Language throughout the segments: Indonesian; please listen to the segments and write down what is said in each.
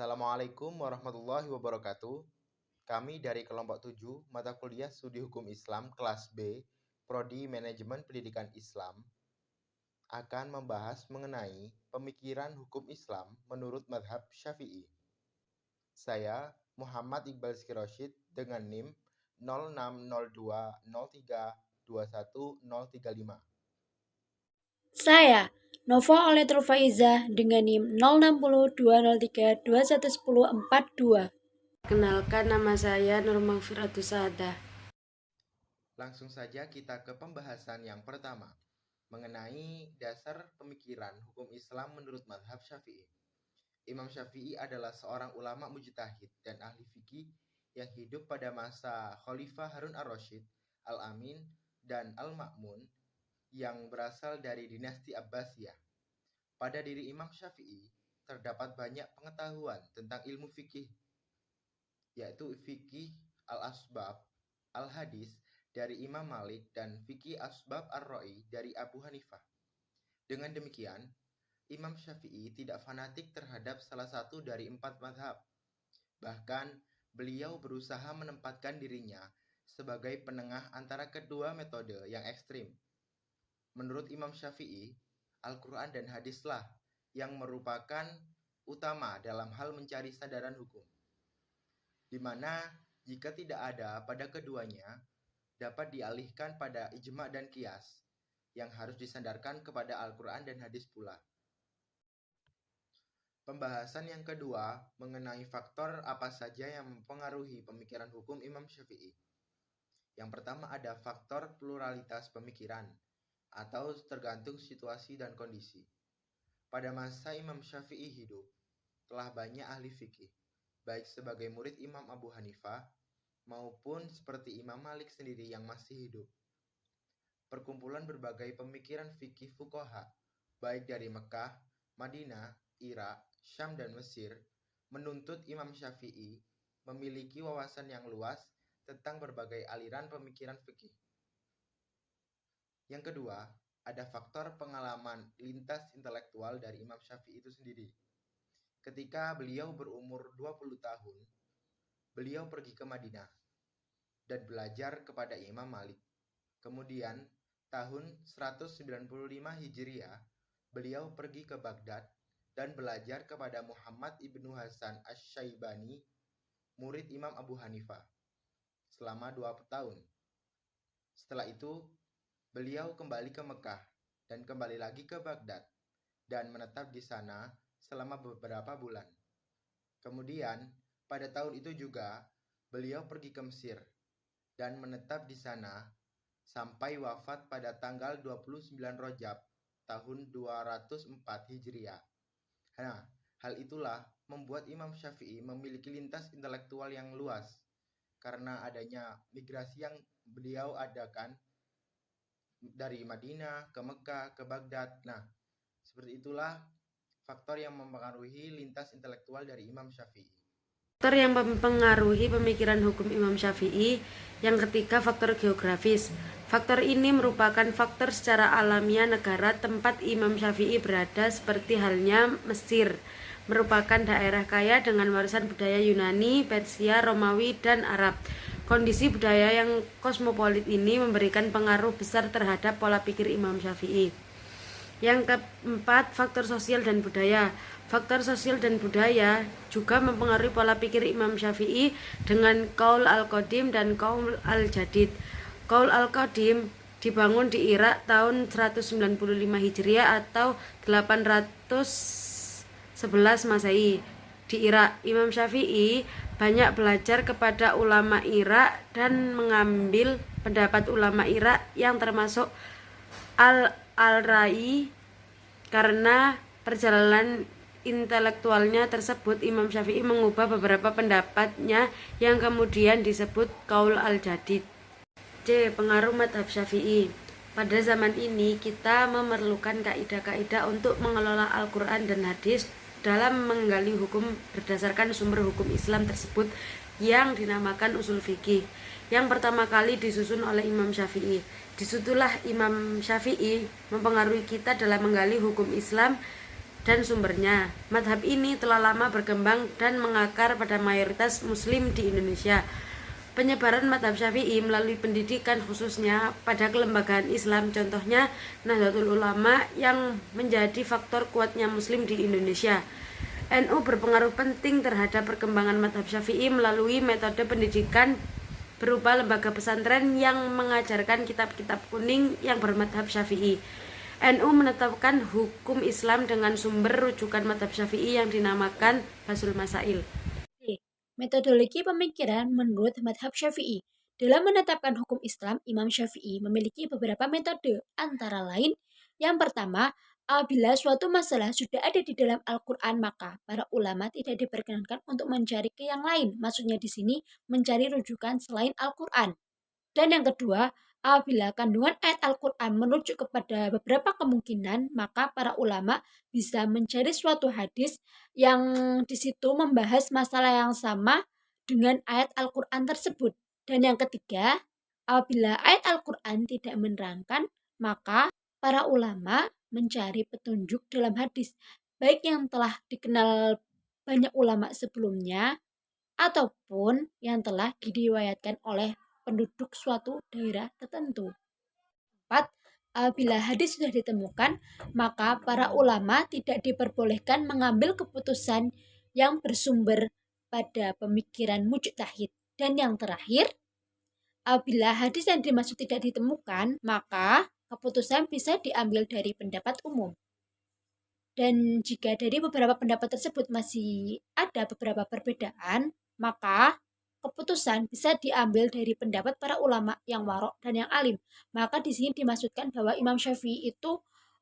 Assalamualaikum warahmatullahi wabarakatuh. Kami dari kelompok 7 mata kuliah Studi Hukum Islam kelas B, Prodi Manajemen Pendidikan Islam, akan membahas mengenai pemikiran hukum Islam menurut mazhab Syafi'i. Saya Muhammad Iqbal Skiroshid dengan NIM 0602032135. Saya, Nova Oletrul Faiza dengan NIM 060203211042. Kenalkan, nama saya Nur Magfiratus Saadah. Langsung saja kita ke pembahasan yang pertama, mengenai dasar pemikiran hukum Islam menurut mazhab Syafi'i. Imam Syafi'i adalah seorang ulama mujtahid dan ahli fikih yang hidup pada masa Khalifah Harun ar-Rasyid, Al-Amin, dan Al-Ma'mun yang berasal dari dinasti Abbasiyah. Pada diri Imam Syafi'i terdapat banyak pengetahuan tentang ilmu fikih, yaitu fikih al-asbab, al-hadis dari Imam Malik dan fikih asbab ar-ra'i dari Abu Hanifah. Dengan demikian, Imam Syafi'i tidak fanatik terhadap salah satu dari 4 mazhab. Bahkan, beliau berusaha menempatkan dirinya sebagai penengah antara kedua metode yang ekstrim. Menurut Imam Syafi'i, Al-Quran dan hadislah yang merupakan utama dalam hal mencari sandaran hukum, di mana jika tidak ada pada keduanya, dapat dialihkan pada ijma' dan qiyas, yang harus disandarkan kepada Al-Quran dan hadis pula. Pembahasan yang kedua mengenai faktor apa saja yang mempengaruhi pemikiran hukum Imam Syafi'i. Yang pertama ada faktor pluralitas pemikiran, atau tergantung situasi dan kondisi. Pada masa Imam Syafi'i hidup, telah banyak ahli fikih, baik sebagai murid Imam Abu Hanifah, maupun seperti Imam Malik sendiri yang masih hidup. Perkumpulan berbagai pemikiran fikih fuqaha, baik dari Mekah, Madinah, Irak, Syam, dan Mesir, menuntut Imam Syafi'i memiliki wawasan yang luas tentang berbagai aliran pemikiran fikih. Yang kedua, ada faktor pengalaman lintas intelektual dari Imam Syafi'i itu sendiri. Ketika beliau berumur 20 tahun, beliau pergi ke Madinah dan belajar kepada Imam Malik. Kemudian, tahun 195 Hijriah, beliau pergi ke Baghdad dan belajar kepada Muhammad ibnu Hasan Asy-Syaibani, murid Imam Abu Hanifah, selama 2 tahun. Setelah itu, beliau kembali ke Mekah dan kembali lagi ke Baghdad dan menetap di sana selama beberapa bulan. Kemudian, pada tahun itu juga, beliau pergi ke Mesir dan menetap di sana sampai wafat pada tanggal 29 Rajab tahun 204 Hijriah. Nah, hal itulah membuat Imam Syafi'i memiliki lintas intelektual yang luas karena adanya migrasi yang beliau adakan dari Madinah ke Mekah ke Baghdad. Nah, seperti itulah faktor yang mempengaruhi lintas intelektual dari Imam Syafi'i. Faktor yang mempengaruhi pemikiran hukum Imam Syafi'i. Yang ketiga, faktor geografis. Faktor ini merupakan faktor secara alamiah negara tempat Imam Syafi'i berada, seperti halnya Mesir, merupakan daerah kaya dengan warisan budaya Yunani, Persia, Romawi, dan Arab. Kondisi budaya yang kosmopolit ini memberikan pengaruh besar terhadap pola pikir Imam Syafi'i. Yang keempat, faktor sosial dan budaya. Faktor sosial dan budaya juga mempengaruhi pola pikir Imam Syafi'i dengan qaul al-qadim dan qaul al-jadid. Qaul al-qadim dibangun di Irak tahun 195 Hijriah atau 811 Masehi. Di Irak, Imam Syafi'i banyak belajar kepada ulama Irak dan mengambil pendapat ulama Irak yang termasuk Al-Ra'i. Karena perjalanan intelektualnya tersebut, Imam Syafi'i mengubah beberapa pendapatnya yang kemudian disebut qaul al-jadid. C. Pengaruh mazhab Syafi'i. Pada zaman ini kita memerlukan kaidah-kaidah untuk mengelola Al-Quran dan hadis dalam menggali hukum berdasarkan sumber hukum Islam tersebut yang dinamakan usul fikih, yang pertama kali disusun oleh Imam Syafi'i. Disitulah Imam Syafi'i mempengaruhi kita dalam menggali hukum Islam dan sumbernya. Madhab ini telah lama berkembang dan mengakar pada mayoritas muslim di Indonesia. Penyebaran madhab Syafi'i melalui pendidikan khususnya pada kelembagaan Islam, contohnya Nahdlatul Ulama yang menjadi faktor kuatnya muslim di Indonesia. NU berpengaruh penting terhadap perkembangan madhab Syafi'i melalui metode pendidikan berupa lembaga pesantren yang mengajarkan kitab-kitab kuning yang bermadhab Syafi'i. NU menetapkan hukum Islam dengan sumber rujukan madhab Syafi'i yang dinamakan Basul Masail. Metodologi pemikiran menurut madhab Syafi'i. Dalam menetapkan hukum Islam, Imam Syafi'i memiliki beberapa metode, antara lain, yang pertama, apabila suatu masalah sudah ada di dalam Al-Quran, maka para ulama tidak diperkenankan untuk mencari ke yang lain. Maksudnya di sini, mencari rujukan selain Al-Quran. Dan yang kedua, apabila kandungan ayat Al-Quran merujuk kepada beberapa kemungkinan, maka para ulama bisa mencari suatu hadis yang di situ membahas masalah yang sama dengan ayat Al-Quran tersebut. Dan yang ketiga, apabila ayat Al-Quran tidak menerangkan, maka para ulama mencari petunjuk dalam hadis, baik yang telah dikenal banyak ulama sebelumnya, ataupun yang telah diriwayatkan oleh penduduk suatu daerah tertentu. 4. Apabila hadis sudah ditemukan, maka para ulama tidak diperbolehkan mengambil keputusan yang bersumber pada pemikiran mujtahid. Dan yang terakhir, apabila hadis yang dimaksud tidak ditemukan, maka keputusan bisa diambil dari pendapat umum. Dan jika dari beberapa pendapat tersebut masih ada beberapa perbedaan, maka keputusan bisa diambil dari pendapat para ulama yang warok dan yang alim. Maka di sini dimaksudkan bahwa Imam Syafi'i itu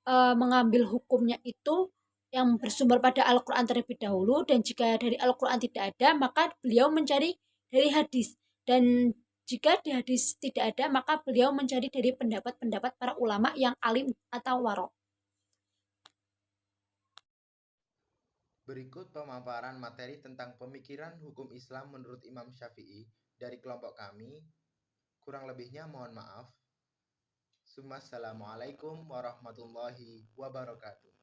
mengambil hukumnya itu yang bersumber pada Al-Quran terlebih dahulu, dan jika dari Al-Quran tidak ada, maka beliau mencari dari hadis. Dan jika di hadis tidak ada, maka beliau mencari dari pendapat-pendapat para ulama yang alim atau warok. Berikut pemaparan materi tentang pemikiran hukum Islam menurut Imam Syafi'i dari kelompok kami. Kurang lebihnya mohon maaf. Assalamualaikum warahmatullahi wabarakatuh.